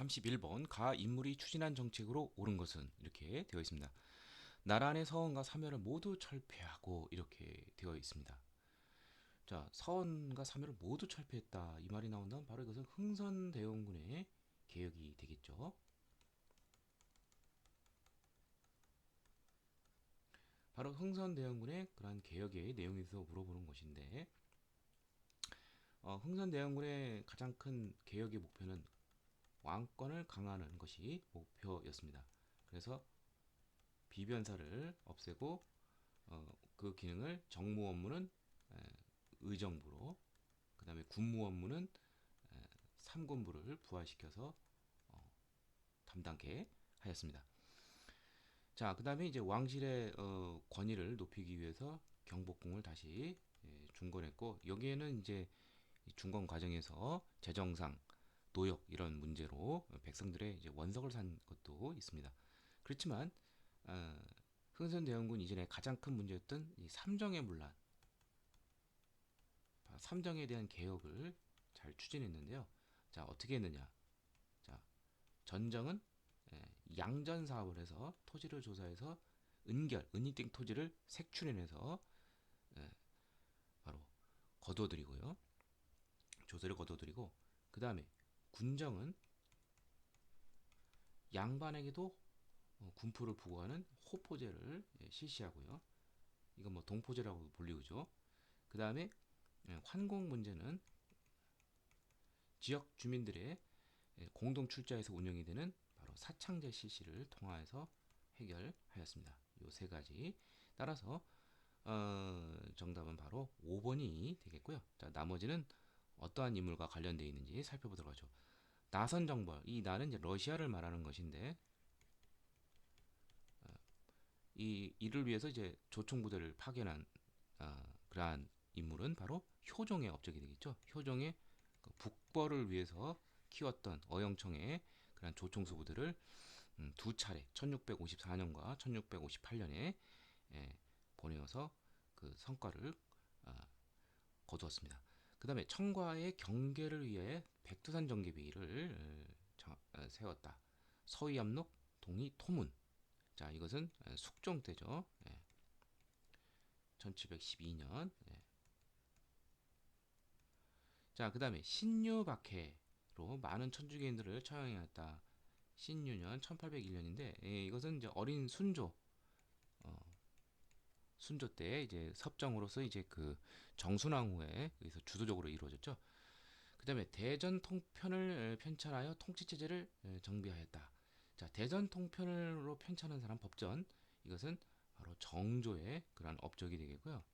31번 가 인물이 추진한 정책으로 옳은 것은 이렇게 되어 있습니다. 나라 안의 서원과 사멸을 모두 철폐하고 이렇게 되어 있습니다. 자, 서원과 사멸을 모두 철폐했다 이 말이 나온다면 바로 이것은 흥선대원군의 개혁이 되겠죠. 바로 흥선대원군의 그러한 개혁의 내용에 대해서 물어보는 것인데 흥선대원군의 가장 큰 개혁의 목표는 왕권을 강화하는 것이 목표였습니다. 그래서 비변사를 없애고 그 기능을 정무 업무는 의정부로, 그 다음에 군무 업무는 삼군부를 부활시켜서 담당케 하였습니다. 자, 그 다음에 이제 왕실의 권위를 높이기 위해서 경복궁을 다시 중건했고, 여기에는 이제 중건 과정에서 재정상, 노역 이런 문제로 백성들의 이제 원석을 산 것도 있습니다. 그렇지만 흥선대원군 이전에 가장 큰 문제였던 이 삼정의 문란, 삼정에 대한 개혁을 잘 추진했는데요. 자, 어떻게 했느냐? 자, 전정은 양전 사업을 해서 토지를 조사해서 은익된 토지를 색출해내서 바로 거둬들이고요. 조세를 거둬들이고, 그 다음에 군정은 양반에게도 군포를 부과하는 호포제를 실시하고요. 이건 뭐 동포제라고 불리우죠. 그 다음에 환공 문제는 지역 주민들의 공동 출자에서 운영이 되는 바로 사창제 실시를 통하여서 해결하였습니다. 요 세 가지. 따라서 정답은 바로 5번이 되겠고요. 자, 나머지는 어떠한 인물과 관련되어 있는지 살펴보도록 하죠. 나선 정벌. 이 나는 이제 러시아를 말하는 것인데 이를 위해서 이제 조총 부대를 파견한 그러한 인물은 바로 효종의 업적이 되겠죠. 효종의 그 북벌을 위해서 키웠던 어영청의 그런 조총수부들을 두 차례 1654년과 1658년에 보내어서 그 성과를 거두었습니다. 그 다음에 청과의 경계를 위해 백두산 정계비를 세웠다. 서위압록 동이 토문. 자, 이것은 숙종 때죠. 1712년. 자, 그 다음에 신유박해로 많은 천주교인들을 처형하였다. 신유년 1801년인데 이것은 이제 어린 순조 때 이제 섭정으로서 이제 그 정순왕후에 의해서 주도적으로 이루어졌죠. 그다음에 대전 통편을 편찬하여 통치 체제를 정비하였다. 자, 대전 통편으로 편찬한 사람 법전 이것은 바로 정조의 그러한 업적이 되겠고요.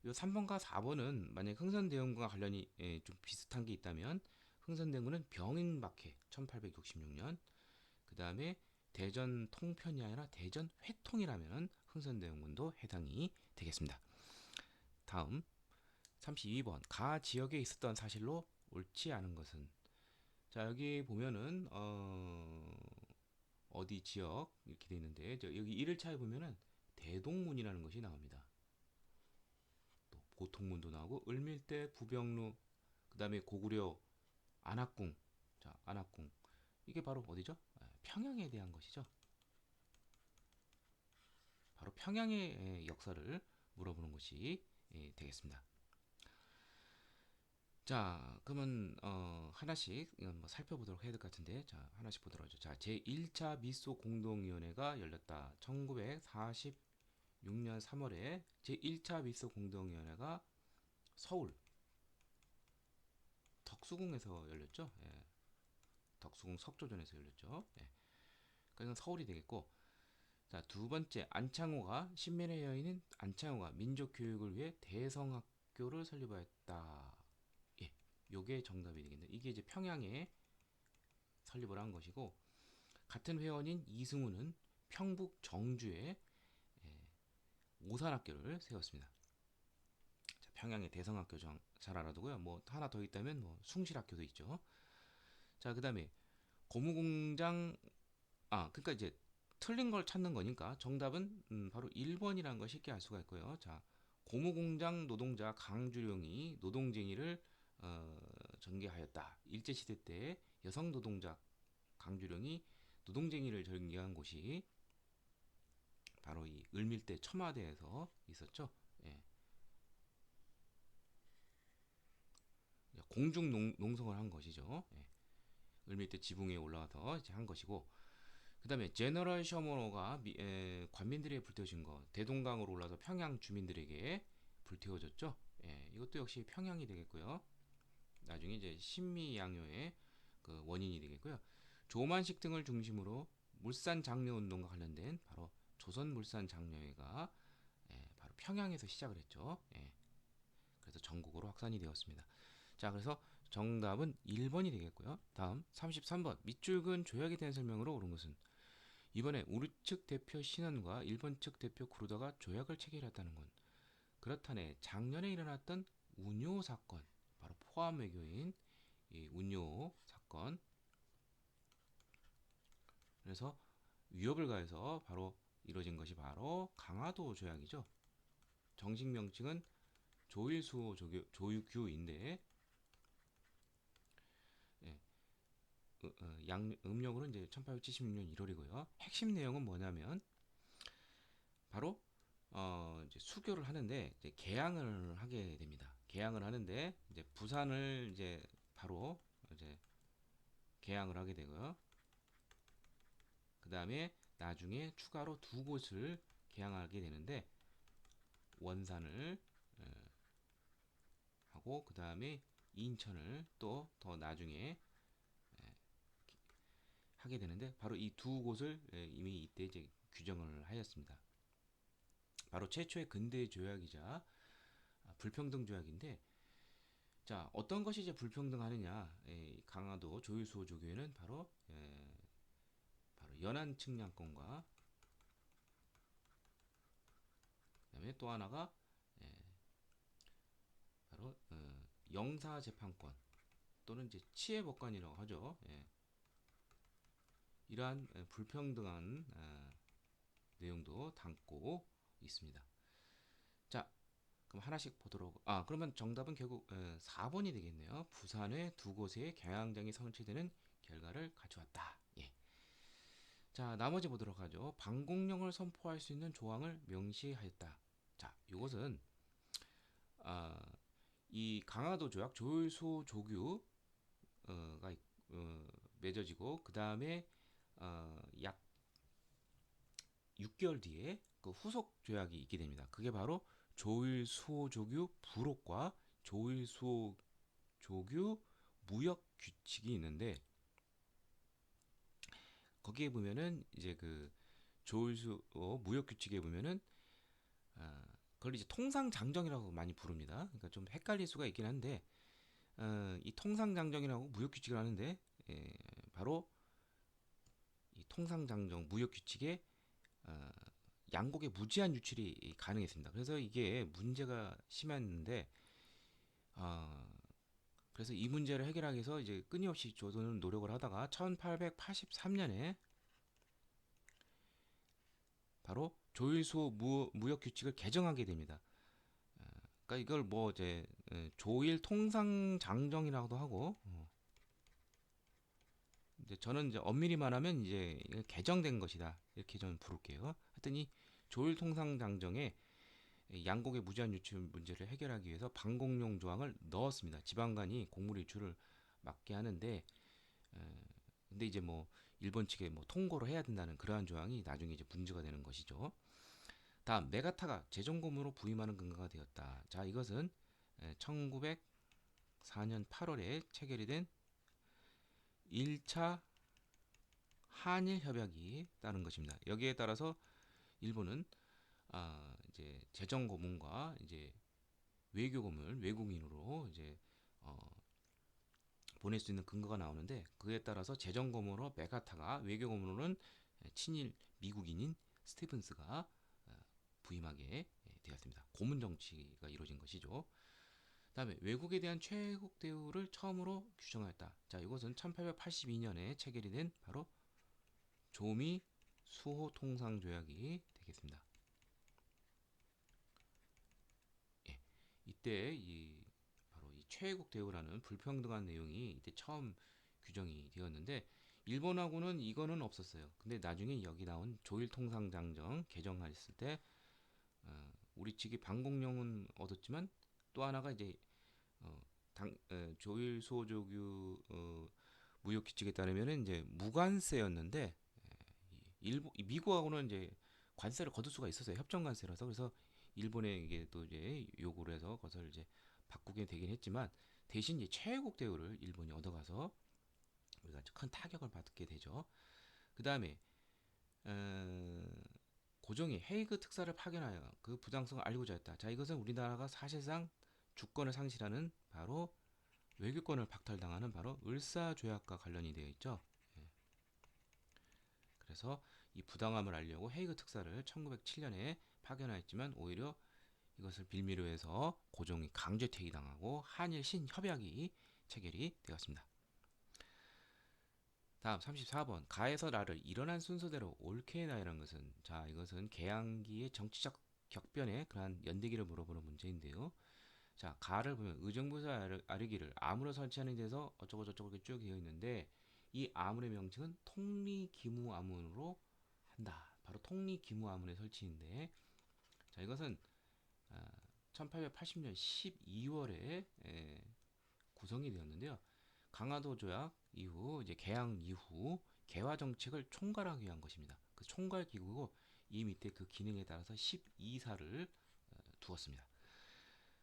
이 3번과 4번은 만약 흥선대원군과 관련이 좀 비슷한 게 있다면 흥선대원군은 병인박해 1866년 그 다음에 대전 통편이 아니라 대전 회통이라면 흥선대원군도 해당이 되겠습니다. 다음 32번 가 지역에 있었던 사실로 옳지 않은 것은 자 여기 보면은 어디 지역 이렇게 돼 있는데 여기 1일차에 보면은 대동문이라는 것이 나옵니다. 또 보통문도 나오고 을밀대 부병루 그 다음에 고구려 안학궁 자 안학궁 이게 바로 어디죠? 평양에 대한 것이죠. 바로 평양의 역사를 물어보는 것이 되겠습니다. 자, 그러면 하나씩 뭐 살펴보도록 해야 될 것 같은데, 자 하나씩 보도록 하죠. 자, 제 1차 미소 공동위원회가 열렸다. 1946년 3월에 제 1차 미소 공동위원회가 서울 덕수궁에서 열렸죠. 덕수궁 석조전에서 열렸죠. 그래서 서울이 되겠고, 자, 두 번째 안창호가 신민의 여인인 안창호가 민족 교육을 위해 대성학교를 설립하였다. 예, 요게 정답이 되겠네요. 이게 이제 평양에 설립을 한 것이고 같은 회원인 이승우는 평북 정주에 오산학교를 세웠습니다. 자, 평양의 대성학교 잘 알아두고요. 뭐 하나 더 있다면 뭐 숭실학교도 있죠. 자, 그다음에 고무공장 그러니까 이제 틀린 걸 찾는 거니까 정답은 바로 1번이라는 걸 쉽게 알 수가 있고요. 자, 고무공장 노동자 강주룡이 노동쟁이를 전개하였다. 일제시대 때 여성 노동자 강주령이 노동쟁이를 전개한 곳이 바로 이 을밀대 첨화대에서 있었죠. 예. 공중 농성을 한 것이죠. 예. 을밀대 지붕에 올라가서 이제 한 것이고, 그 다음에 제너럴 셔머너가 관민들에게 불태워진 거, 대동강으로 올라서 평양 주민들에게 불태워졌죠. 예, 이것도 역시 평양이 되겠고요. 나중에 이제 신미양요의 그 원인이 되겠고요. 조만식 등을 중심으로 물산 장려 운동과 관련된 바로 조선 물산 장려회가 바로 평양에서 시작을 했죠. 예, 그래서 전국으로 확산이 되었습니다. 자, 그래서 정답은 1번이 되겠고요. 다음 33번 밑줄근 조약에 대한 설명으로 옳은 것은 이번에 우리 측 대표 신원과 일본 측 대표 구루다가 조약을 체결했다는 건 그렇다네. 작년에 일어났던 운요 사건, 바로 포함 외교인 이 운요 사건. 그래서 위협을 가해서 바로 이루어진 것이 바로 강화도 조약이죠. 정식 명칭은 조일수호 조유규인데, 예, 음력으로 이제 1876년 1월이고요. 핵심 내용은 뭐냐면 바로 이제 수교를 하는데 이제 개항을 하게 됩니다. 개항을 하는데 이제 부산을 이제 바로 이제 개항을 하게 되고요. 그 다음에 나중에 추가로 두 곳을 개항하게 되는데 원산을 하고 그 다음에 인천을 또 더 나중에 하게 되는데 바로 이 두 곳을 이미 이때 이제 규정을 하였습니다. 바로 최초의 근대 조약이자 불평등 조약인데, 자, 어떤 것이 이제 불평등하느냐? 강화도 조일수호 조교회는 바로 바로 연안 측량권과 그다음에 또 하나가 바로 영사 재판권 또는 이제 치해 법관이라고 하죠. 이러한 불평등한 내용도 담고 있습니다. 자, 그럼 하나씩 보도록. 그러면 정답은 결국 4번이 되겠네요. 부산의 두 곳의 경향장이 설치되는 결과를 가져왔다. 예. 자, 나머지 보도록 하죠. 방공령을 선포할 수 있는 조항을 명시하였다. 자, 이것은 이 강화도 조약 조일수 조규가 맺어지고 그 다음에 약 6개월 뒤에 그 후속 조약이 있게 됩니다. 그게 바로 조일수호 조규 부록과 조일수호 조규 무역 규칙이 있는데, 거기에 보면은 이제 그 조일수호 무역 규칙에 보면은 그걸 이제 통상장정이라고 많이 부릅니다. 그러니까 좀 헷갈릴 수가 있긴 한데 이 통상장정이라고 무역 규칙을 하는데 바로 이 통상장정 무역 규칙에 양국의 무제한 유출이 가능했습니다. 그래서 이게 문제가 심했는데 그래서 이 문제를 해결하기 위해서 이제 끊임없이 조선은 노력을 하다가 1883년에 바로 조일수 무역 규칙을 개정하게 됩니다. 그러니까 이걸 뭐 이제 조일 통상장정이라고도 하고, 이제 저는 이제 엄밀히 말하면 이제 개정된 것이다 이렇게 저는 부를게요. 하여튼 이 조일 통상장정에 양국의 무제한 유출 문제를 해결하기 위해서 방공용 조항을 넣었습니다. 지방간이 곡물 유출을 막게 하는데, 근데 이제 뭐 일본 측에 뭐 통고를 해야 된다는 그러한 조항이 나중에 이제 문제가 되는 것이죠. 다음 메가타가 재정고문으로 부임하는 근거가 되었다. 자, 이것은 1904년 8월에 체결이 된 1차 한일 협약이 따른 것입니다. 여기에 따라서 일본은 이제 재정 고문과 이제 외교 고문을 외국인으로 이제 보낼 수 있는 근거가 나오는데, 그에 따라서 재정 고문으로 메가타가, 외교 고문으로는 친일 미국인인 스티븐스가 부임하게 되었습니다. 고문 정치가 이루어진 것이죠. 다음에 외국에 대한 최국 대우를 처음으로 규정하였다. 자, 이것은 1882년에 체결이 된 바로 조미 수호 통상 조약이 되겠습니다. 예, 이때 바로 이 최애국 대우라는 불평등한 내용이 이때 처음 규정이 되었는데 일본하고는 이거는 없었어요. 근데 나중에 여기 나온 조일통상장정 개정했을 때 우리 측이 방공령은 얻었지만 또 하나가 이제 조일 수호조규 무역 규칙에 따르면은 이제 무관세였는데 미국하고는 이제 관세를 거둘 수가 있었어요. 협정 관세라서. 그래서 일본에게 또 이제 요구를 해서 그것을 이제 바꾸게 되긴 했지만 대신 이제 최애국 대우를 일본이 얻어가서 우리가 큰 타격을 받게 되죠. 그 다음에 고종이 헤이그 특사를 파견하여 그 부당성을 알고자 했다. 자, 이것은 우리나라가 사실상 주권을 상실하는 바로 외교권을 박탈당하는 바로 을사조약과 관련이 되어 있죠. 예. 그래서 이 부당함을 알려고 헤이그 특사를 1907년에 파견하였지만 오히려 이것을 빌미로 해서 고종이 강제 퇴위당하고 한일 신협약이 체결이 되었습니다. 다음 34번 가에서 라를 일어난 순서대로 옳게 해나이라는 것은 자 이것은 개항기의 정치적 격변의 그러한 연대기를 물어보는 문제인데요. 자 가를 보면 의정부에서 아르기를 암으로 설치하는 데서 어쩌고 저쩌고 이렇게 쭉 되어 있는데 이 아문의 명칭은 통리기무아문으로 한다. 바로 통리기무아문의 설치인데 자 이것은 1880년 12월에 구성이 되었는데요. 강화도 조약 이후 이제 개항 이후 개화 정책을 총괄하기 위한 것입니다. 그 총괄 기구고 이 밑에 그 기능에 따라서 12사를 두었습니다.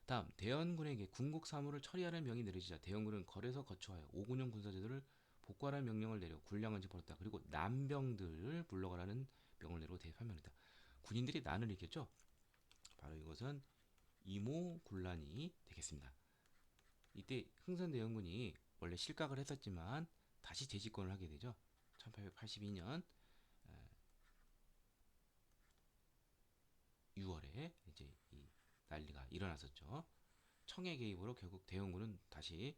다음 대원군에게 군국 사무를 처리하는 명이 내려지자 대원군은 거래서 거처하여 오군영 군사제도를 복구하라는 명령을 내려 군량을 집어넣었다. 그리고 난병들을 물러가라는 명을 내리고 대파면했다. 군인들이 난을 일으켰죠. 바로 이것은 이모군란이 되겠습니다. 이때 흥선대원군이 원래 실각을 했었지만 다시 재집권을 하게 되죠. 1882년 6월에 이제 이 난리가 일어났었죠. 청해 개입으로 결국 대원군은 다시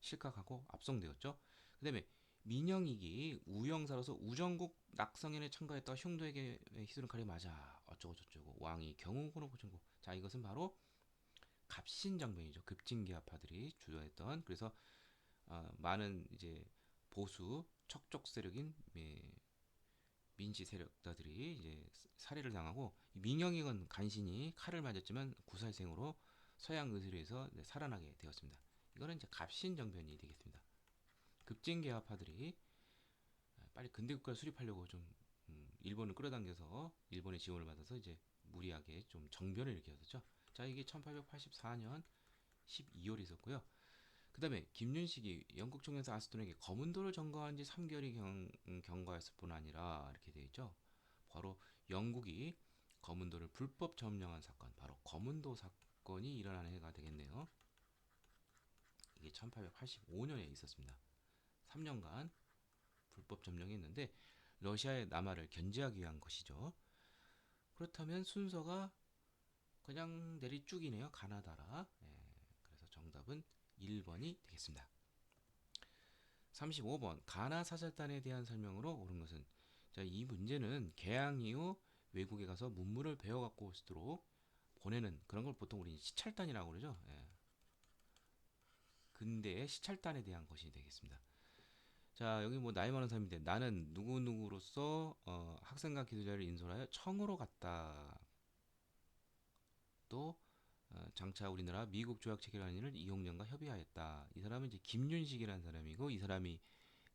실각하고 압송되었죠. 그다음에 민영익이 우영사로서 우정국 낙성현에 참가했다 흉도에게 희소를 가리맞아 어쩌고 저쩌고 왕이 경호군을 고쳤고 자 이것은 바로 갑신정변이죠. 급진계합파들이 주도했던 그래서 많은 이제 보수 척족 세력인 민지 세력자들이 이제 살해를 당하고 민영익은 간신히 칼을 맞았지만 구살생으로 서양 의술에서 살아나게 되었습니다. 이거는 이제 갑신정변이 되겠습니다. 급진계합파들이 빨리 근대국가를 수립하려고 좀 일본을 끌어당겨서 일본의 지원을 받아서 이제 무리하게 좀 정변을 일으켰었죠. 자 이게 1884년 12월에 있었고요. 그 다음에 김윤식이 영국 총영사 아스톤에게 검은도를 점거한 지 3개월이 경과했을 뿐 아니라 이렇게 되어 있죠. 바로 영국이 검은도를 불법 점령한 사건, 바로 검은도 사건이 일어난 해가 되겠네요. 이게 1885년에 있었습니다. 3년간 불법 점령했는데 러시아의 남하를 견제하기 위한 것이죠. 그렇다면 순서가 그냥 내리쭉이네요. 가나다라. 그래서 정답은 1번이 되겠습니다. 35번 가나 사절단에 대한 설명으로 옳은 것은 자, 이 문제는 개항 이후 외국에 가서 문물을 배워 갖고 올 수 있도록 보내는 그런 걸 보통 우리 시찰단이라고 그러죠. 근대의 시찰단에 대한 것이 되겠습니다. 자 여기 뭐 나이 많은 사람인데 나는 누구누구로서 학생과 기도자를 인솔하여 청으로 갔다. 또 장차 우리나라 미국 조약 체결하는 일을 이용련과 협의하였다. 이 사람은 이제 김윤식이라는 사람이고 이 사람이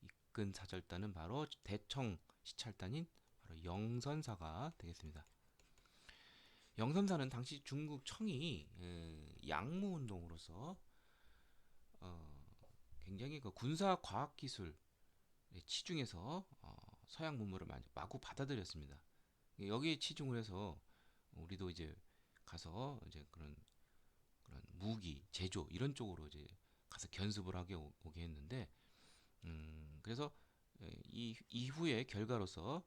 이끈 사절단은 바로 대청 시찰단인 바로 영선사가 되겠습니다. 영선사는 당시 중국 청이 양무 운동으로서 굉장히 그 군사 과학 기술 치중해서 서양 문물을 마구 받아들였습니다. 여기에 치중을 해서 우리도 이제 가서 이제 그런 무기 제조 이런 쪽으로 이제 가서 견습을 하게 오게 했는데 그래서 이 이후의 결과로서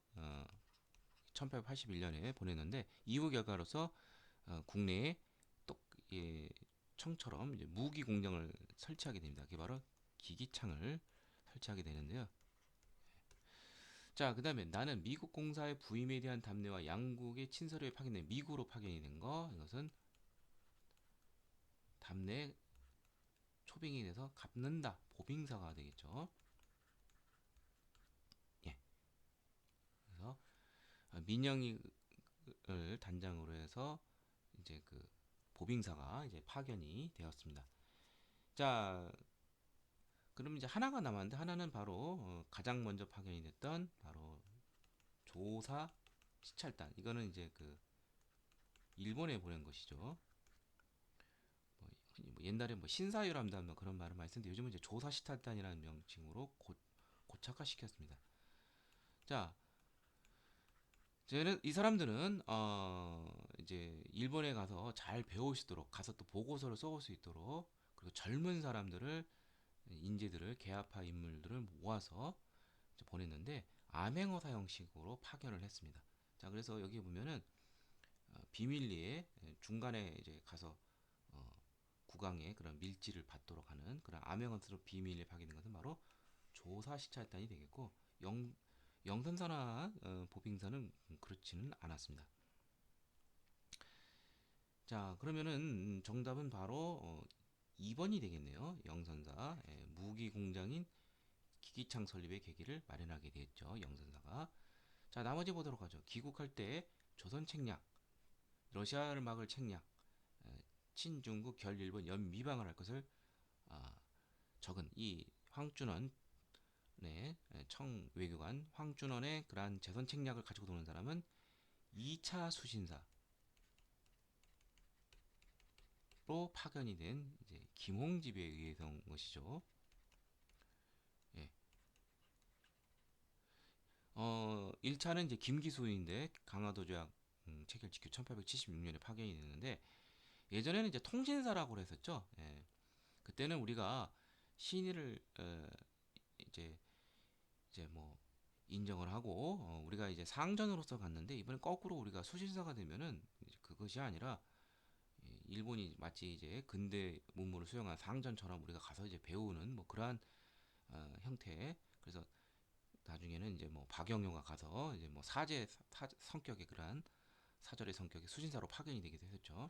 1881년에 보냈는데 이후 결과로서 국내에 똑 청처럼 이제 무기 공장을 설치하게 됩니다. 그게 바로 기기창을 설치하게 되는데요. 자, 그다음에 나는 미국 공사의 부임에 대한 답례와 양국의 친서를 파견된 미국으로 파견이 된 거 이것은 답례 토빙이 돼서 갚는다, 보빙사가 되겠죠. 예. 그래서 민영이를 단장으로 해서 이제 그 보빙사가 이제 파견이 되었습니다. 자, 그럼 이제 하나가 남았는데, 하나는 바로 가장 먼저 파견이 됐던 바로 조사 시찰단. 이거는 이제 그 일본에 보낸 것이죠. 뭐 옛날에 뭐 신사유람단 뭐 그런 말을 많이 쓰는데, 요즘은 이제 조사 시찰단이라는 명칭으로 고착화시켰습니다. 자, 이 사람들은 이제 일본에 가서 잘 배울 수 있도록, 가서 또 보고서를 써올 수 있도록, 그리고 젊은 사람들을, 인재들을, 계합파 인물들을 모아서 보냈는데, 암행어사 형식으로 파견을 했습니다. 자, 그래서 여기 보면은 비밀리에 중간에 이제 가서 국왕의 그런 밀지를 받도록 하는 그런 암행어사로 비밀리에 파견된 것은 바로 조사시찰단이 되겠고, 영선사나 보빙사는 그렇지는 않았습니다. 자, 그러면은 정답은 바로 2번이 되겠네요. 영선사. 무기 공장인 기기창 설립의 계기를 마련하게 됐죠. 영선사가. 자, 나머지 보도록 하죠. 귀국할 때 조선 책략, 러시아를 막을 책략, 친중국 결일본 연미방을 할 것을 적은 이 황준원, 청외교관 황준원의 그러한 재선 책략을 가지고 도는 사람은 2차 수신사로 파견이 된 이제 김홍집에 의해서인 것이죠. 예. 1차는 이제 김기수인데 강화도 조약 체결 직후 1876년에 파견이 됐는데, 예전에는 이제 통신사라고 했었죠. 예. 그때는 우리가 신의를 이제 뭐 인정을 하고 우리가 이제 상전으로서 갔는데, 이번엔 거꾸로 우리가 수신사가 되면은 그것이 아니라 일본이 마치 이제 근대 문물을 수용한 상전처럼 우리가 가서 이제 배우는 뭐 그러한 형태. 그래서 나중에는 이제 뭐 박영효가 가서 이제 뭐 성격의 그러한 사절의 성격의 수신사로 파견이 되기도 했었죠.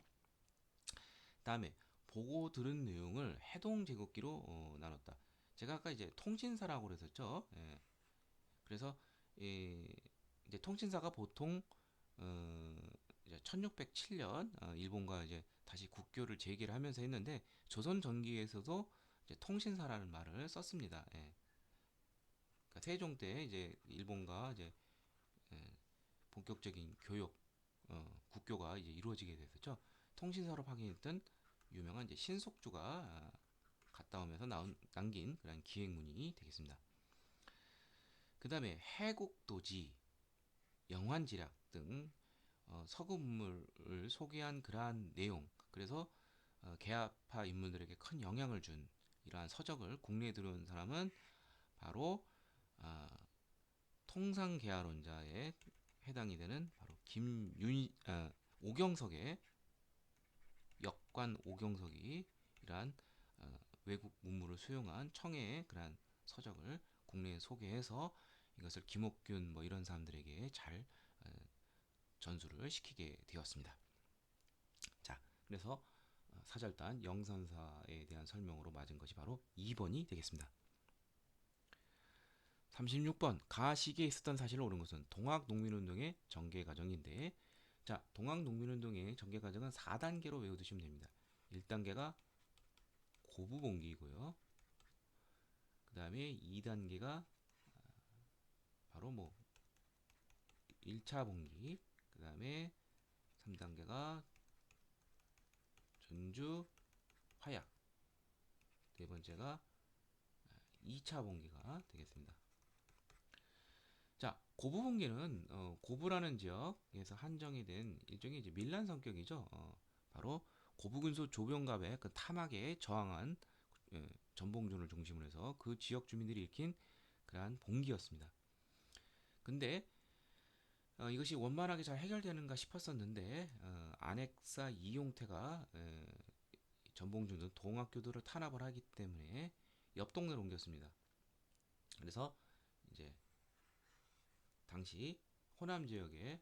다음에 보고 들은 내용을 해동 제국기로 나눴다. 제가 아까 이제 통신사라고 그랬었죠. 예. 그래서 이제 통신사가 보통 이제 1607년 일본과 이제 다시 국교를 재개를 하면서 했는데, 조선 전기에서도 이제 통신사라는 말을 썼습니다. 예. 그러니까 세종 때 이제 일본과 이제 본격적인 교역 국교가 이제 이루어지게 됐었죠. 통신사로 파견했던 유명한 이제 신속주가 갔다 오면서 남긴 그런 기획문이 되겠습니다. 그 다음에 해국도지, 영환지략 등 서구 문물을 소개한 그러한 내용, 그래서 계합파 인물들에게 큰 영향을 준 이러한 서적을 국내에 들여온 사람은 바로 통상계화론자에 해당이 되는 바로 오경석의 역관 오경석이 이러한 외국 문물을 수용한 청해의 그러한 서적을 국내에 소개해서 이것을 김옥균 뭐 이런 사람들에게 잘 전수를 시키게 되었습니다. 자, 그래서 사절단 영선사에 대한 설명으로 맞은 것이 바로 2번이 되겠습니다. 36번 가시기에 있었던 사실을 옳은 것은 동학농민운동의 전개 과정인데, 자, 동학농민운동의 전개 과정은 4단계로 외워두시면 됩니다. 1단계가 고부봉기이고요. 그 다음에 2단계가 바로 뭐 1차 봉기, 그 다음에 3단계가 전주 화약, 네 번째가 2차 봉기가 되겠습니다. 자, 고부봉기는 고부라는 지역에서 한정이 된 일종의 이제 밀란 성격이죠. 바로 고부근소 조병갑의 그 탐악에 저항한 전봉준을 중심으로 해서 그 지역 주민들이 일으킨 그러한 봉기였습니다. 근데 이것이 원만하게 잘 해결되는가 싶었었는데, 안핵사 이용태가 전봉준은 동학교도를 탄압을 하기 때문에 옆 동네로 옮겼습니다. 그래서 이제 당시 호남 지역의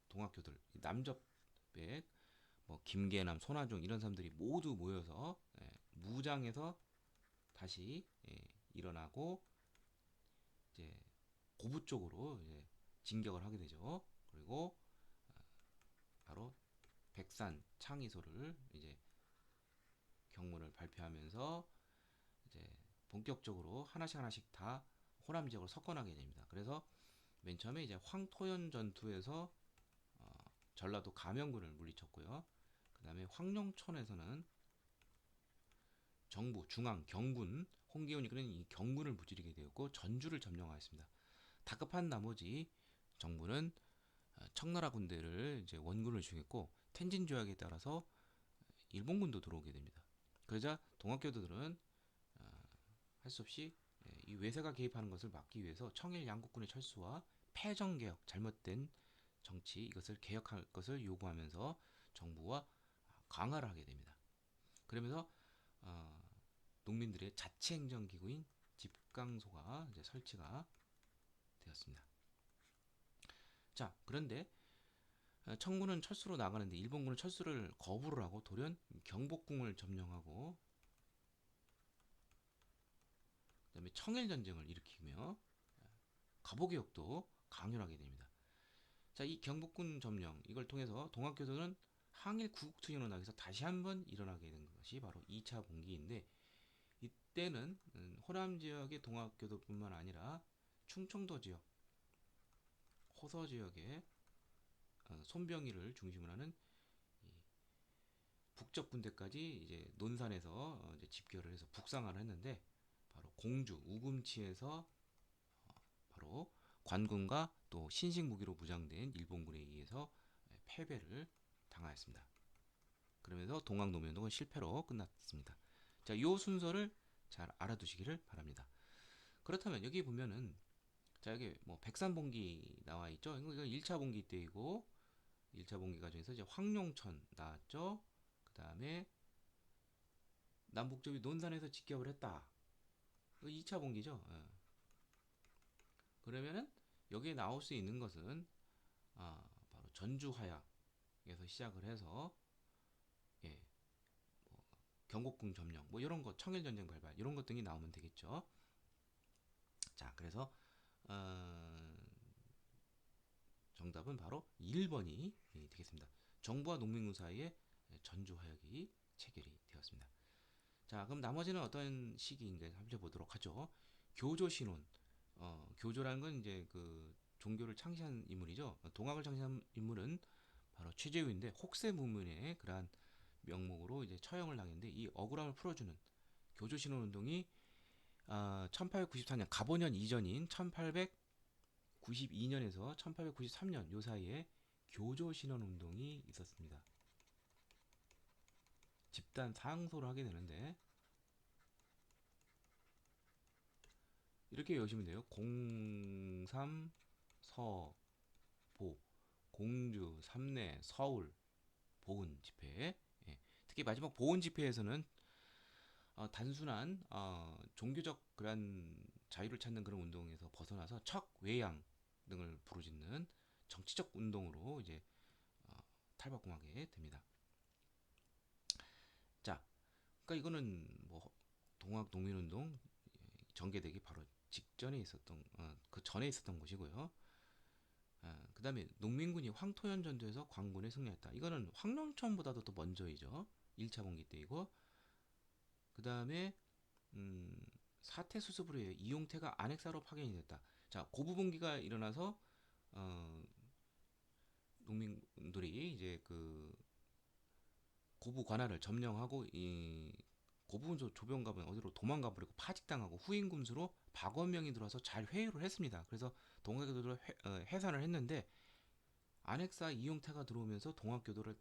동학교들, 남접백, 뭐 김계남, 손아종 이런 사람들이 모두 모여서 무장해서 다시 일어나고 이제 고부 쪽으로 이제 진격을 하게 되죠. 그리고 바로 백산 창의소를 이제 경문을 발표하면서 이제 본격적으로 하나씩 다 호남 지역을 석권하게 됩니다. 그래서 맨 처음에 이제 황토현 전투에서 전라도 가명군을 물리쳤고요. 그 다음에 황룡천에서는 정부 중앙 경군 홍계훈이 이끄는 이 경군을 무찌르게 되었고 전주를 점령하였습니다. 다급한 나머지 정부는 청나라 군대를 이제 원군을 중했고 텐진 조약에 따라서 일본군도 들어오게 됩니다. 그러자 동학교도들은 할 수 없이 이 외세가 개입하는 것을 막기 위해서 청일 양국군의 철수와 패정개혁, 잘못된 정치 이것을 개혁할 것을 요구하면서 정부와 강화를 하게 됩니다. 그러면서 농민들의 자치행정기구인 집강소가 이제 설치가 되었습니다. 자, 그런데 청군은 철수로 나가는데 일본군은 철수를 거부를 하고 돌연 경복궁을 점령하고 그다음에 청일전쟁을 일으키며 갑오개혁도 강요하게 됩니다. 자, 이 경복궁 점령 이걸 통해서 동학교도는 항일 구국투쟁으로 나가서 다시 한번 일어나게 된 것이 바로 2차 봉기인데 이때는 호남 지역의 동학교도뿐만 아니라 충청도 지역, 호서 지역의 손병희를 중심으로 하는 북적 군대까지 이제 논산에서 이제 집결을 해서 북상을 했는데 바로 공주 우금치에서 바로 관군과 또 신식 무기로 무장된 일본군에 의해서 패배를 당하였습니다. 그러면서 동학농민운동은 실패로 끝났습니다. 자, 이 순서를 잘 알아두시기를 바랍니다. 그렇다면 여기 보면은 자, 여기 뭐 백산봉기 나와 있죠. 이거 1차 봉기 때이고 1차 봉기 과정에서 이제 황룡천 나왔죠. 그다음에 남북조비 논산에서 직격을 했다. 2차 봉기죠. 그러면은 여기에 나올 수 있는 것은 바로 전주화약에서 시작을 해서 예, 뭐 경복궁 점령 뭐 이런 거 청일전쟁 발발 이런 것 등이 나오면 되겠죠. 자, 그래서 정답은 바로 1번이 되겠습니다. 정부와 농민군 사이에 전주화약이 체결이 되었습니다. 자, 그럼 나머지는 어떤 시기인가 살펴보도록 하죠. 교조신혼. 교조라는 건 이제 그 종교를 창시한 인물이죠. 동학을 창시한 인물은 바로 최재우인데 혹세 무문의 그러한 명목으로 이제 처형을 당했는데 이 억울함을 풀어주는 교조신혼 운동이 1894년 가보년 이전인 1892년에서 1893년 요 사이에 교조신혼 운동이 있었습니다. 집단 상소를 하게 되는데 이렇게 여시면 돼요. 공삼 서보 공주 삼내 서울 보은 집회 특히 마지막 보은 집회에서는 단순한 종교적 그런 자유를 찾는 그런 운동에서 벗어나서 척 외양 등을 부르짖는 정치적 운동으로 이제 탈바꿈하게 됩니다. 자, 그러니까 이거는 뭐 동학 농민운동 전개되기 바로 직전에 있었던 그 전에 있었던 것이고요. 그 다음에 농민군이 황토현 전투에서 광군에 승리했다. 이거는 황룡천보다도 더 먼저이죠. 1차 봉기 때이고 그 다음에 사태 수습으로 해 이용태가 안핵사로 파견이 됐다. 자, 고부봉기가 일어나서 농민들이 이제 그 고부 관할을 점령하고 이 고부 조병갑은 어디로 도망가 버리고 파직당하고 후임금수로 박원명이 들어와서 잘 회유를 했습니다. 그래서 동학교도를 해산을 했는데 안핵사 이용태가 들어오면서 동학교도를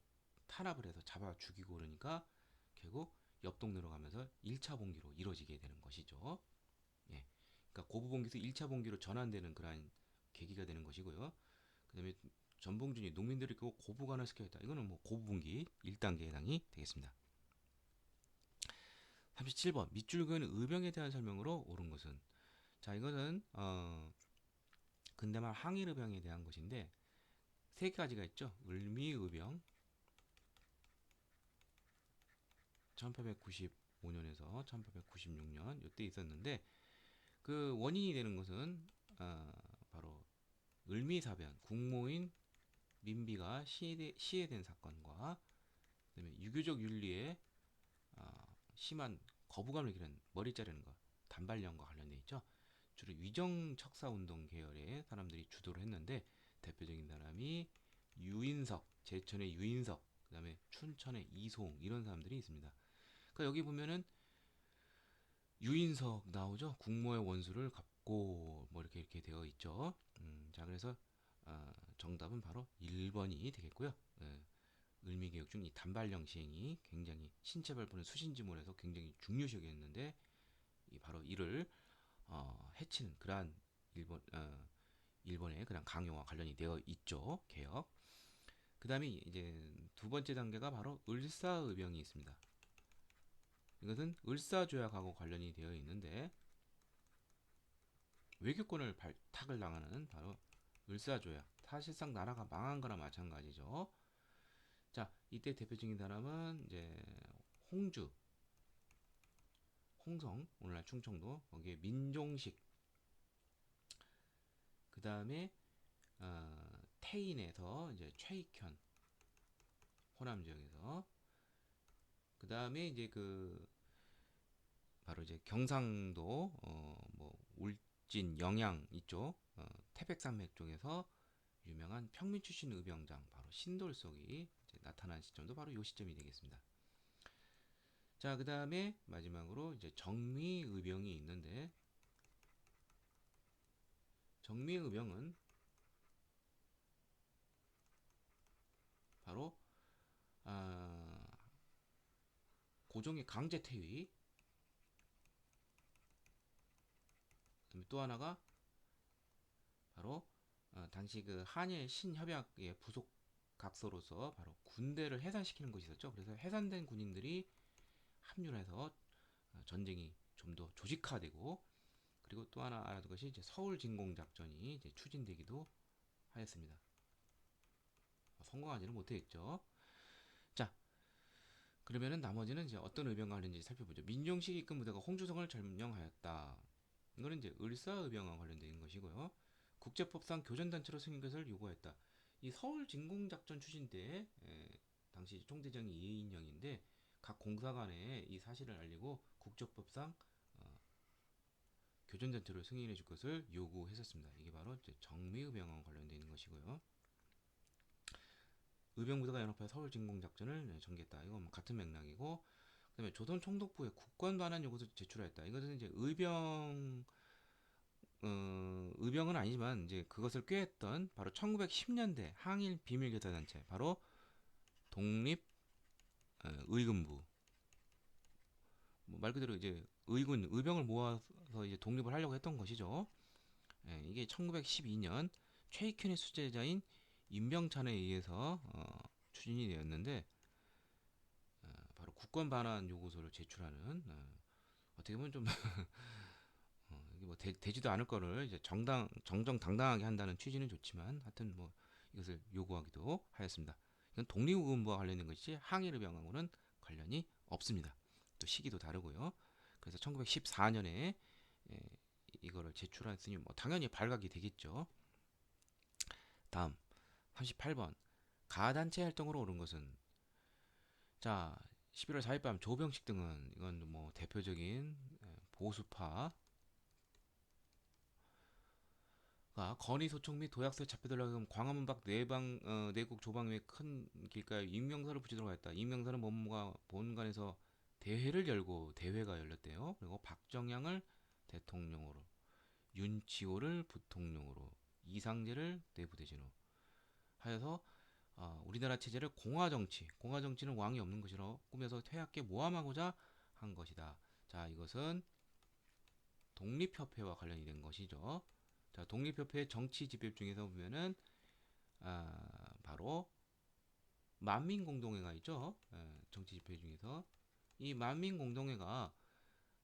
탄압을 해서 잡아 죽이고 그러니까 결국 옆 동네로 가면서 1차 봉기로 이루어지게 되는 것이죠. 예. 그러니까 고부봉기에서 1차 봉기로 전환되는 그러한 계기가 되는 것이고요. 그다음에 전봉준이 농민들을 고부관을 시켰다. 이거는 뭐 고부봉기 1단계에 해당이 되겠습니다. 37번 밑줄 그은 의병에 대한 설명으로 옳은 것은 자 이거는 근대말 항일 의병에 대한 것인데 세 가지가 있죠. 을미 의병 1895 1895년에서 1896년 이때 있었는데 그 원인이 되는 것은 바로 을미사변 국모인 민비가 시해된 사건과 그다음에 유교적 윤리에 심한 거부감을 기른 머리 자르는 것 단발령과 관련돼 있죠. 주로 위정 척사 운동 계열의 사람들이 주도를 했는데 대표적인 사람이 유인석, 제천의 유인석, 그다음에 춘천의 이송 이런 사람들이 있습니다. 그러니까 여기 보면은 유인석 나오죠. 국모의 원수를 갚고 뭐 이렇게 되어 있죠. 자 그래서 정답은 바로 1번이 되겠고요. 을미개혁 중 이 단발령 시행이 굉장히 신체 발부는 수신지문에서 굉장히 중요시했는데 바로 이를 해치는 그러한 일본의 그런 강요와 관련이 되어 있죠. 개혁. 그 다음에 이제 두 번째 단계가 바로 을사의병이 있습니다. 이것은 을사조약하고 관련이 되어 있는데 외교권을 발탁을 당하는 바로 을사조약. 사실상 나라가 망한 거나 마찬가지죠. 자, 이때 대표적인 사람은 이제 홍주, 홍성, 오늘날 충청도 거기에 민종식, 그 다음에 태인에서 이제 최익현, 호남 지역에서 그 다음에 이제 그 바로 이제 경상도 뭐 울진, 영양 이쪽 태백산맥 쪽에서 유명한 평민 출신 의병장 바로 신돌석이 나타난 시점도 바로 이 시점이 되겠습니다. 자, 그 다음에 마지막으로 이제 정미의병이 있는데 정미의병은 바로 고종의 강제 퇴위, 그다음에 또 하나가 바로 당시 그 한일 신협약의 부속 각서로서 바로 군대를 해산시키는 것이 있었죠. 그래서 해산된 군인들이 합류를 해서 전쟁이 좀 더 조직화되고 그리고 또 하나 알아둘 것이 이제 서울 진공 작전이 이제 추진되기도 하였습니다. 성공하지는 못했죠. 자, 그러면은 나머지는 이제 어떤 의병과 관련인지 살펴보죠. 민종식 이끈 부대가 홍주성을 점령하였다. 이거는 이제 을사의병과 관련된 것이고요. 국제법상 교전단체로 승인 것을 요구했다. 이 서울 진공작전 추진 때 당시 총대장이 이인영인데 각 공사 간에 이 사실을 알리고 국제법상 교전단체로 승인해 줄 것을 요구했었습니다. 이게 바로 정미의병과 관련되어 있는 것이고요. 의병부대가 연합하여 서울 진공작전을 전개했다. 이건 같은 맥락이고 그다음에 조선 총독부에 국권 반환 요구서 제출하였다. 이것은 이제 의병은 아니지만 이제 그것을 꾀했던 바로 1910년대 항일 비밀교사단체 바로 독립 의군부 말 그대로 이제 의군 의병을 모아서 이제 독립을 하려고 했던 것이죠. 이게 1912년 최익현의 수제자인 임병찬에 의해서 추진이 되었는데 바로 국권 반환 요구서를 제출하는 어떻게 보면 좀 이게 뭐 되지도 않을 거를 이제 정정당당하게 한다는 취지는 좋지만 하여튼 뭐 이것을 요구하기도 하였습니다. 이건 독립의군부와 관련된 것이 항일의병하고는 관련이 없습니다. 또 시기도 다르고요. 그래서 1914년에 이거를 제출했으니 뭐 당연히 발각이 되겠죠. 다음 38번 가단체 활동으로 오른 것은 자 11월 4일 밤 조병식 등은 이건 뭐 대표적인 보수파 건의 소총 및 도약서에 잡혀들어가면 광화문 밖 내국 조방의 큰 길가에 임명사를 붙이도록 했다. 임명사는 법무가 본관에서 대회를 열고 대회가 열렸대요. 그리고 박정양을 대통령으로, 윤치호를 부통령으로, 이상재를 내부대신으로 하여서 우리나라 체제를 공화정치, 공화정치는 왕이 없는 것이라 꾸며서 퇴학계 모함하고자 한 것이다. 자, 이것은 독립협회와 관련이 된 것이죠. 자, 독립협회 정치 집회 중에서 보면은 바로 만민공동회가 있죠. 정치 집회 중에서 이 만민공동회가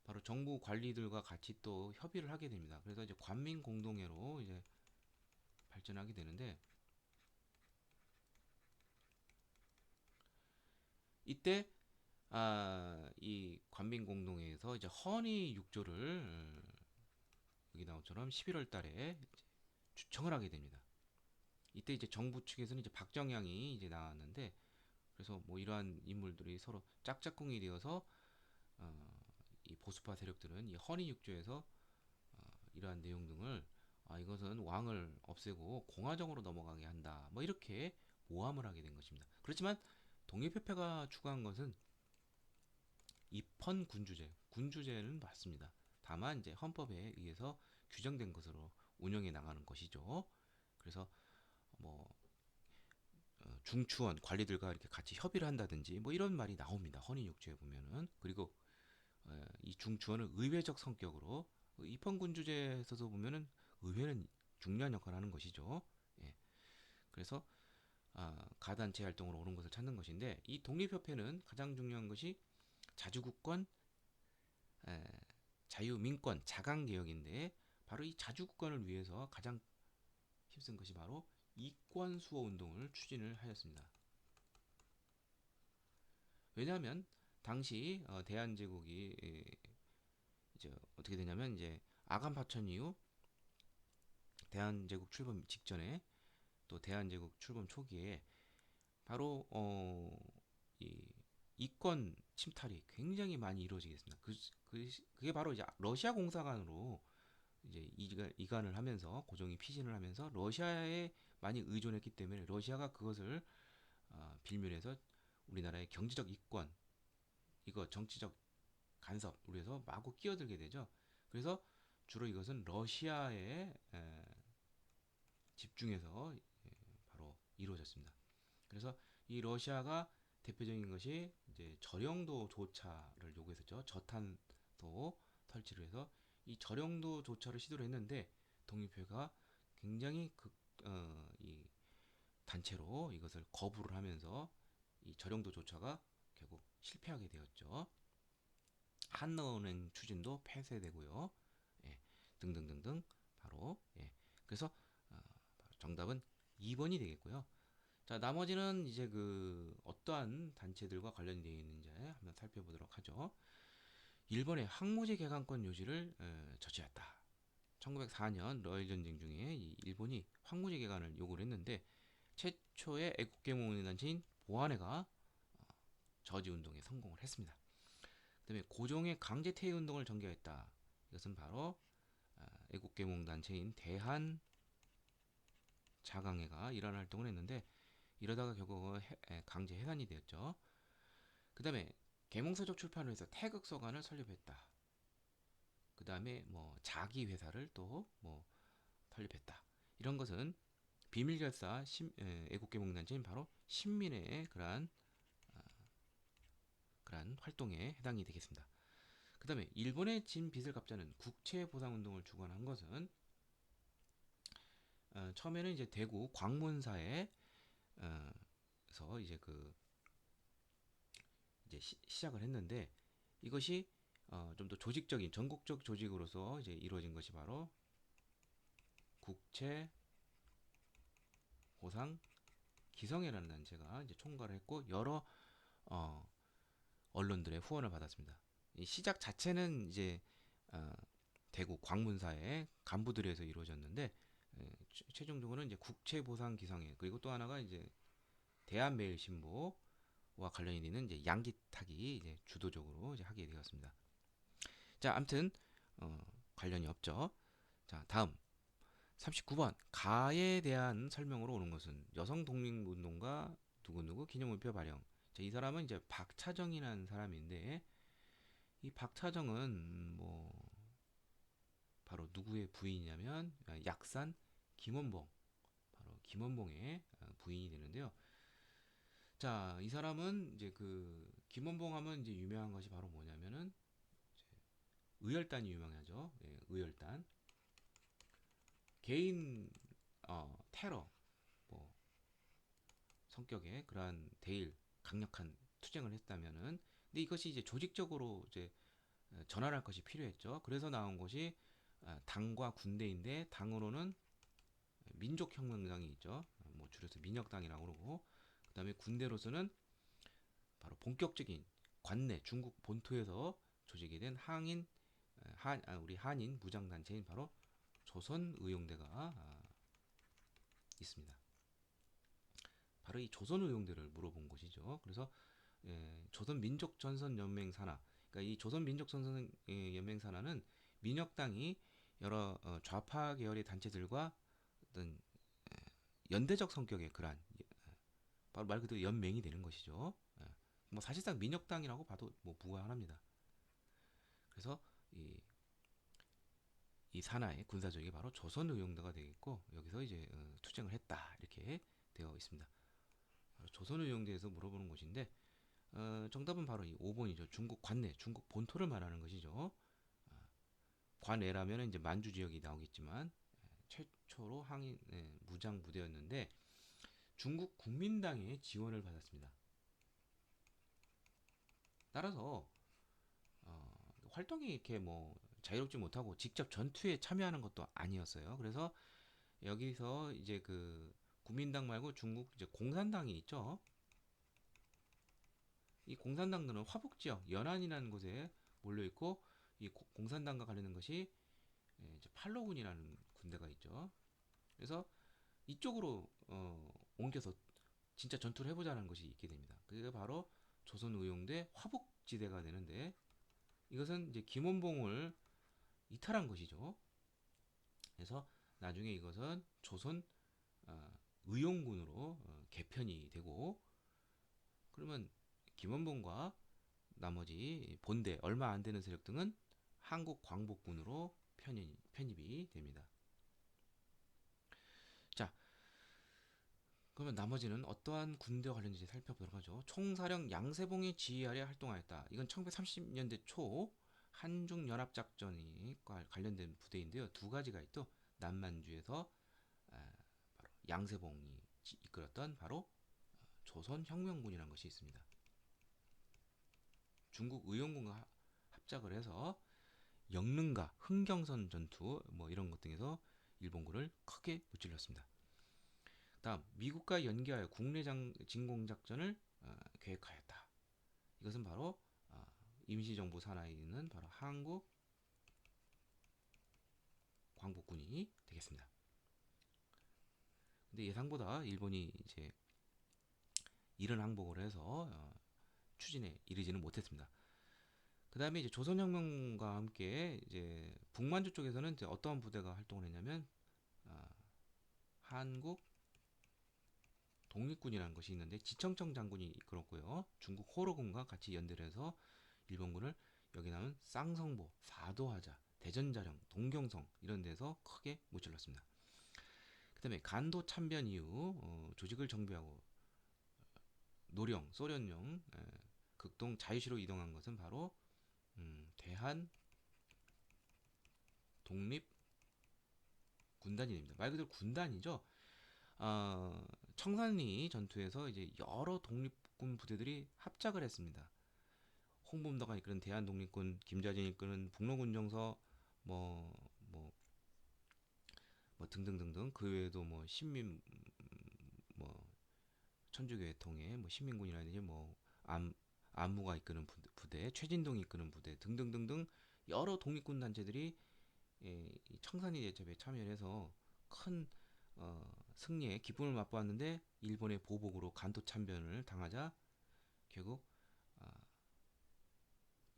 바로 정부 관리들과 같이 또 협의를 하게 됩니다. 그래서 이제 관민공동회로 이제 발전하게 되는데 이때 이 관민공동회에서 이제 헌의 6조를 여기 나온 것처럼 11월 달에 추청을 하게 됩니다. 이때 이제 정부 측에서는 이제 박정양이 이제 나왔는데, 그래서 뭐 이러한 인물들이 서로 짝짝꿍이 되어서 이 보수파 세력들은 이 헌의 6조에서 이러한 내용 등을 이것은 왕을 없애고 공화정으로 넘어가게 한다, 뭐 이렇게 모함을 하게 된 것입니다. 그렇지만 독립협회가 추구한 것은 입헌 군주제는 맞습니다. 다만 이제 헌법에 의해서 규정된 것으로 운영해 나가는 것이죠. 그래서 뭐 중추원 관리들과 이렇게 같이 협의를 한다든지 뭐 이런 말이 나옵니다. 헌의육조에 보면은. 그리고 이 중추원은 의회적 성격으로, 입헌군주제에서도 보면은 의회는 중요한 역할을 하는 것이죠. 예. 그래서 가단체 활동으로 오는 것을 찾는 것인데, 이 독립협회는 가장 중요한 것이 자주국권, 에, 자유민권, 자강개혁인데, 바로 이 자주국권을 위해서 가장 힘쓴 것이 바로 이권수호 운동을 추진을 하였습니다. 왜냐하면 당시 대한제국이 이제 어떻게 되냐면, 이제 아간 파천 이후 대한제국 출범 직전에, 또 대한제국 출범 초기에 바로 이 이권 침탈이 굉장히 많이 이루어지겠습니다. 그게 바로 이제 러시아 공사관으로 이제 이관을 하면서, 고종이 피신을 하면서 러시아에 많이 의존했기 때문에, 러시아가 그것을 빌면해서 우리나라의 경제적 이권, 이거 정치적 간섭을 위해서 마구 끼어들게 되죠. 그래서 주로 이것은 러시아에 집중해서 바로 이루어졌습니다. 그래서 이 러시아가 대표적인 것이 이제 저령도 조차를 요구했었죠. 저탄도 설치를 해서 이 저령도 조차를 시도를 했는데, 독립회가 굉장히 이 단체로 이것을 거부를 하면서 이 저령도 조차가 결국 실패하게 되었죠. 한러은행 추진도 폐쇄되고요. 예, 등등등등. 바로 그래서 정답은 2번이 되겠고요. 자, 나머지는 이제 그 어떠한 단체들과 관련이 되어 있는지 한번 살펴보도록 하죠. 일본의 항모제 개간권 요지를 저지했다. 1904년 러일 전쟁 중에 이 일본이 황무지 개간을 요구를 했는데, 최초의 애국계몽운동 단체인 보안회가 저지 운동에 성공을 했습니다. 그다음에 고종의 강제 퇴위 운동을 전개했다. 이것은 바로 애국계몽 단체인 대한 자강회가 이러한 활동을 했는데, 이러다가 결국 강제 해산이 되었죠. 그 다음에 계몽서적 출판을 해서 태극서관을 설립했다. 그 다음에 뭐 자기 회사를 또 뭐 설립했다. 이런 것은 비밀결사 애국계몽단체인 바로 신민의 그러한 활동에 해당이 되겠습니다. 그 다음에 일본의 진 빚을 갚자는 국채보상운동을 주관한 것은 처음에는 이제 대구 광문사에 서 이제 이제 시작을 했는데, 이것이 좀 더 조직적인 전국적 조직으로서 이제 이루어진 것이 바로 국채 보상 기성회라는 단체가 이제 총괄을 했고, 여러 언론들의 후원을 받았습니다. 이 시작 자체는 이제 대구 광문사의 간부들에서 이루어졌는데, 최종적으로는 이제 국채 보상 기성회, 그리고 또 하나가 이제 대한매일신보와 관련이 있는 이제 양기탁이 이제 주도적으로 이제 하게 되었습니다. 자, 아무튼 관련이 없죠. 자, 다음 39번 가에 대한 설명으로 오는 것은 여성 독립운동가 누구누구 기념물표 발행. 자, 이 사람은 이제 박차정이라는 사람인데, 이 박차정은 뭐 바로 누구의 부인이냐면 약산 김원봉, 바로 김원봉의 부인이 되는데요. 자, 이 사람은 이제 그 김원봉 하면 이제 유명한 것이 바로 뭐냐면은 의열단이 유명하죠. 예, 의열단. 개인 테러 뭐 성격의 그러한 대일 강력한 투쟁을 했다면은, 근데 이것이 이제 조직적으로 이제 전환할 것이 필요했죠. 그래서 나온 것이 당과 군대인데, 당으로는 민족혁명당이 있죠. 뭐 줄여서 민혁당이라고 그러고, 그다음에 군대로서는 바로 본격적인 관내 중국 본토에서 조직이 된 우리 한인 무장단체인 바로 조선의용대가 있습니다. 바로 이 조선의용대를 물어본 것이죠. 그래서 조선민족전선연맹 산하, 그러니까 이 조선민족전선연맹 산하는 민혁당이 여러 좌파 계열의 단체들과 어떤 연대적 성격의 그러한 바로 말 그대로 연맹이 되는 것이죠. 뭐 사실상 민혁당이라고 봐도 뭐 무관합니다. 그래서 이 산하의 군사적이 바로 조선의용대가 되겠고 여기서 이제 투쟁을 했다 이렇게 되어 있습니다. 바로 조선의용대에서 물어보는 것인데 정답은 바로 이 5번이죠. 중국 관내, 중국 본토를 말하는 것이죠. 관내라면 이제 만주 지역이 나오겠지만 최초로 항인 무장 부대였는데 중국 국민당의 지원을 받았습니다. 따라서 활동이 이렇게 뭐 자유롭지 못하고 직접 전투에 참여하는 것도 아니었어요. 그래서 여기서 이제 그 국민당 말고 중국 이제 공산당이 있죠. 이 공산당들은 화북 지역 연안이라는 곳에 몰려 있고 이 공산당과 관련된 것이 이제 팔로군이라는 군대가 있죠. 그래서 이쪽으로 옮겨서 진짜 전투를 해보자는 것이 있게 됩니다. 그게 바로 조선의용대 화북지대가 되는데 이것은 이제 김원봉을 이탈한 것이죠. 그래서 나중에 이것은 조선 의용군으로 개편이 되고 그러면 김원봉과 나머지 본대 얼마 안 되는 세력 등은 한국 광복군으로 편입이 됩니다. 자, 그러면 나머지는 어떠한 군대와 관련인지 살펴보도록 하죠. 총사령 양세봉의 지휘 아래 활동하였다. 이건 1930년대 초 한중연합작전이 관련된 부대인데요. 두 가지가 있죠. 남만주에서 바로 양세봉이 이끌었던 바로 조선혁명군이라는 것이 있습니다. 중국 의용군과 합작을 해서 영릉과 흥경선 전투 뭐 이런 것 등에서 일본군을 크게 무찔렀습니다. 다음 미국과 연계하여 국내 진공작전을 계획하였다. 이것은 바로 임시정부 산하에 있는 바로 한국 광복군이 되겠습니다. 근데 예상보다 일본이 이제 이른 항복을 해서 추진에 이르지는 못했습니다. 그 다음에 이제 조선혁명과 함께 이제 북만주 쪽에서는 이제 어떠한 부대가 활동을 했냐면 한국 독립군이라는 것이 있는데 지청청 장군이 이끌었고요. 중국 호로군과 같이 연대를 해서 일본군을 여기 나온 쌍성보, 사도하자, 대전자령, 동경성 이런 데서 크게 무찔렀습니다. 그 다음에 간도 참변 이후 조직을 정비하고 노령, 소련령, 극동 자유시로 이동한 것은 바로 대한 독립 군단입니다. 말 그대로 군단이죠. 청산리 전투에서 이제 여러 독립군 부대들이 합작을 했습니다. 홍범도가 이끄는 대한독립군, 김자진이 이끄는 북로군정서, 뭐, 뭐, 뭐 등등등등. 그 외에도 뭐 신민, 뭐 천주교회 통해 뭐 신민군이라든지 뭐 안무가 이끄는 부대, 최진동이 이끄는 부대 등등등등 여러 독립군 단체들이 청산리 대첩에 참여해서 큰 승리의 기쁨을 맛보았는데 일본의 보복으로 간도 참변을 당하자 결국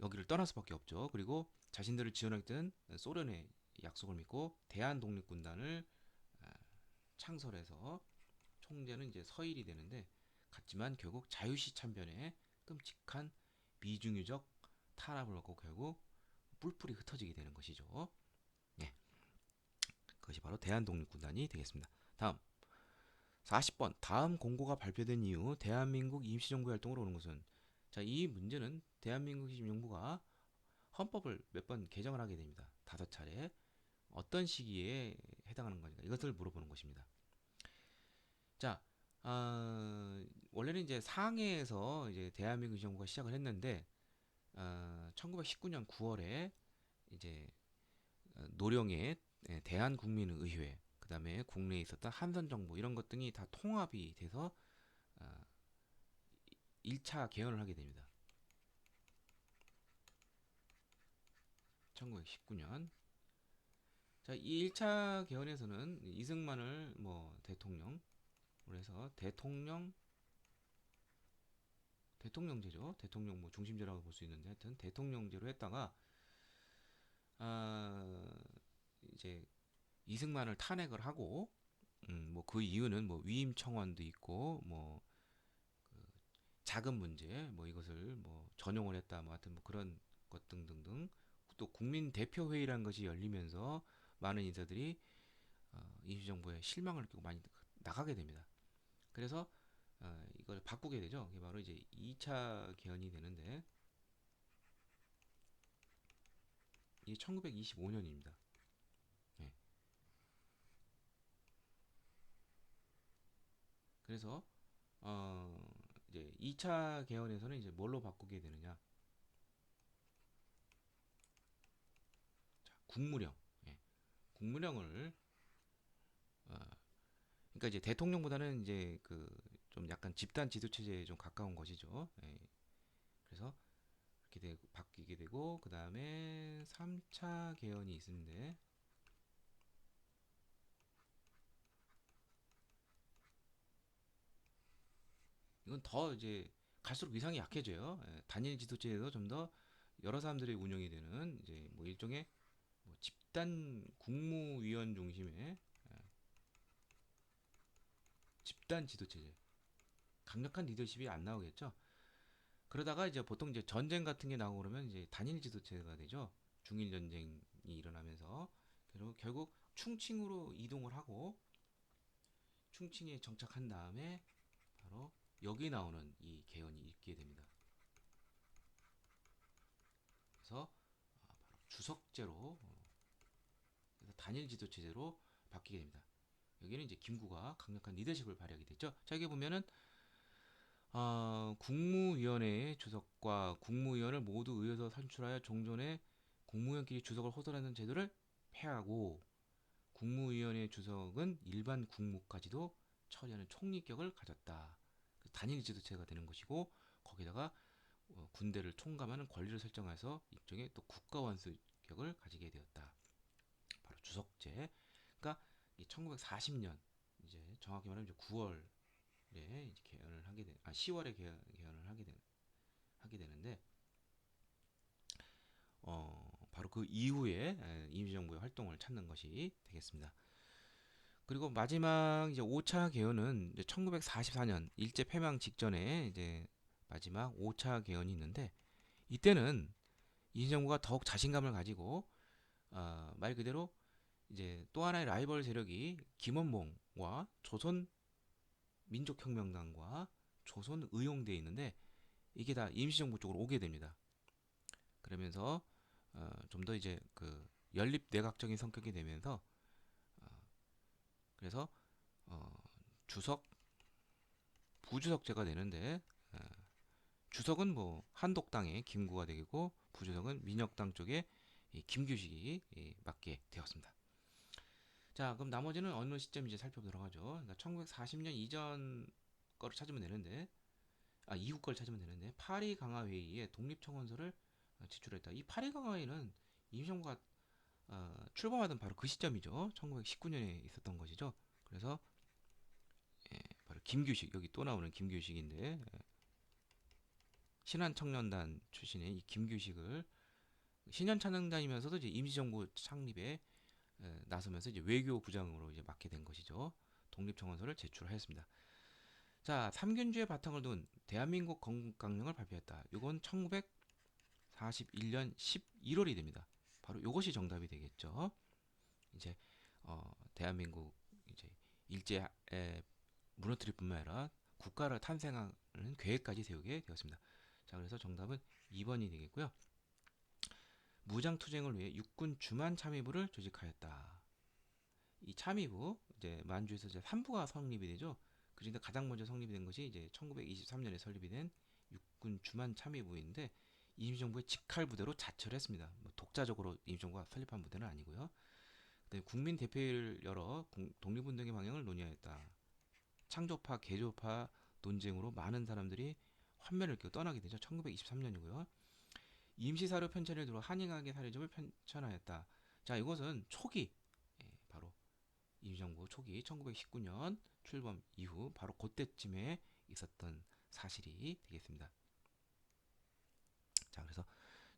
여기를 떠날 수밖에 없죠. 그리고 자신들을 지원했던 소련의 약속을 믿고 대한독립군단을 창설해서 총재는 이제 서일이 되는데 같지만 결국 자유시 참변에 끔찍한 비중유적 탄압을 받고 결국 뿔뿔이 흩어지게 되는 것이죠. 네, 그것이 바로 대한독립군단이 되겠습니다. 다음 40번 다음 공고가 발표된 이후 대한민국 임시정부 활동을 오는 것은 이 문제는 대한민국 임시정부가 헌법을 몇 번 개정을 하게 됩니다. 5차례 어떤 시기에 해당하는 거니까 이것을 물어보는 것입니다. 자, 원래는 이제 상해에서 이제 대한민국 정부가 시작을 했는데 1919년 9월에 이제 노령의 대한국민의회 그 다음에 국내에 있었던 한선정부 이런 것 등이 다 통합이 돼서 1차 개헌을 하게 됩니다. 1919년. 자, 이 1차 개헌에서는 이승만을 뭐 대통령으로 해서 대통령제죠. 대통령 뭐 중심제라고 볼 수 있는데 하여튼 대통령제로 했다가 아, 이제 이승만을 탄핵을 하고 뭐 그 이유는 뭐 위임 청원도 있고 뭐 자금 문제 뭐 이것을 뭐 전용을 했다 뭐 하여튼 뭐 그런 것 등등등 또 국민 대표 회의라는 것이 열리면서 많은 인사들이 임시정부에 실망을 느끼고 많이 나가게 됩니다. 그래서 이걸 바꾸게 되죠. 이게 바로 이제 2차 개헌이 되는데 이게 1925년입니다. 네. 그래서 이제 2차 개헌에서는 이제 뭘로 바꾸게 되느냐? 자, 국무령. 예. 국무령을 어, 그러니까 이제 대통령보다는 이제 그 좀 약간 집단 지도 체제에 좀 가까운 것이죠. 예. 그래서 이렇게 되고 바뀌게 되고 그다음에 3차 개헌이 있는데 이건 더 이제 갈수록 위상이 약해져요. 예. 단일 지도 체제도 좀 더 여러 사람들이 운영이 되는 이제 뭐 일종의 뭐 집단 국무위원 중심의 집단 지도 체제. 강력한 리더십이 안 나오겠죠. 그러다가 이제 보통 이제 전쟁 같은 게 나오고 그러면 이제 단일 지도체가 되죠. 중일 전쟁이 일어나면서 결국 충칭으로 이동을 하고 충칭에 정착한 다음에 바로 여기 나오는 이 개헌이 있게 됩니다. 그래서 바로 주석제로 그래서 단일 지도 체제로 바뀌게 됩니다. 여기는 이제 김구가 강력한 리더십을 발휘하게 됐죠. 자, 여기 보면은 국무위원회의 주석과 국무위원을 모두 의회에서 선출하여 종전에 국무위원끼리 주석을 호선하는 제도를 폐하고 국무위원회 주석은 일반 국무까지도 처리하는 총리격을 가졌다. 단일 지도체가 되는 것이고 거기다가 군대를 총감하는 권리를 설정해서 일종의 또 국가원수격을 가지게 되었다. 바로 주석제. 그러니까 1940년 이제 정확히 말하면 이제 9월 이제 개헌을 하게 10월에 개헌을 하게 되는데 바로 그 이후에 임시정부의 활동을 찾는 것이 되겠습니다. 그리고 마지막 이제 5차 개헌은 이제 1944년 일제 폐망 직전에 이제 마지막 5차 개헌이 있는데 이때는 임시정부가 더욱 자신감을 가지고 말 그대로 이제 또 하나의 라이벌 세력이 김원봉과 조선 민족혁명당과 조선 의용대에 있는데 이게 다 임시정부 쪽으로 오게 됩니다. 그러면서 좀 더 이제 그 연립 내각적인 성격이 되면서 그래서 어, 주석, 부주석제가 되는데 주석은 뭐 한독당의 김구가 되고 부주석은 민혁당 쪽에 김규식이 맡게 되었습니다. 자, 그럼 나머지는 어느 시점 이제 살펴보도록 하죠. 그러니까 1940년 이전 거를 찾으면 되는데 이후 걸 찾으면 되는데 파리 강화 회의에 독립청원서를 제출했다. 이 파리 강화 회의는 임시정부가 출범하던 바로 그 시점이죠. 1919년에 있었던 것이죠. 그래서 바로 김규식 여기 또 나오는 김규식인데 신한청년단 출신의 이 김규식을 신한청년단이면서도 이제 임시정부 창립에 나서면서 이제 외교부장으로 이제 맡게 된 것이죠. 독립청원서를 제출하였습니다. 자, 삼균주의 바탕을 둔 대한민국 건국강령을 발표했다. 이건 1941년 11월이 됩니다. 바로 이것이 정답이 되겠죠. 이제 대한민국 이제 일제 무너뜨릴 뿐만 아니라 국가를 탄생하는 계획까지 세우게 되었습니다. 자, 그래서 정답은 2번이 되겠고요. 무장투쟁을 위해 육군 주만 참의부를 조직하였다. 이 참의부 이제 만주에서 이제 3부가 성립이 되죠. 그중에 가장 먼저 성립이 된 것이 이제 1923년에 설립이 된 육군 주만 참의부인데 임시정부의 직할 부대로 자처를 했습니다. 뭐 독자적으로 임시정부가 설립한 부대는 아니고요. 국민 대표를 열어 독립운동의 방향을 논의하였다. 창조파, 개조파 논쟁으로 많은 사람들이 환멸을 끼고 떠나게 되죠. 1923년이고요. 임시사료 편찬을 두고 한인학의 사료집을 편찬하였다. 자, 이것은 초기, 바로 임시정부 초기 1919년 출범 이후 바로 그때쯤에 있었던 사실이 되겠습니다. 자, 그래서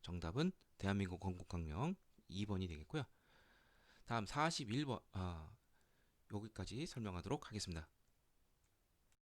정답은 대한민국 건국강령 2번이 되겠고요. 다음 41번, 여기까지 설명하도록 하겠습니다.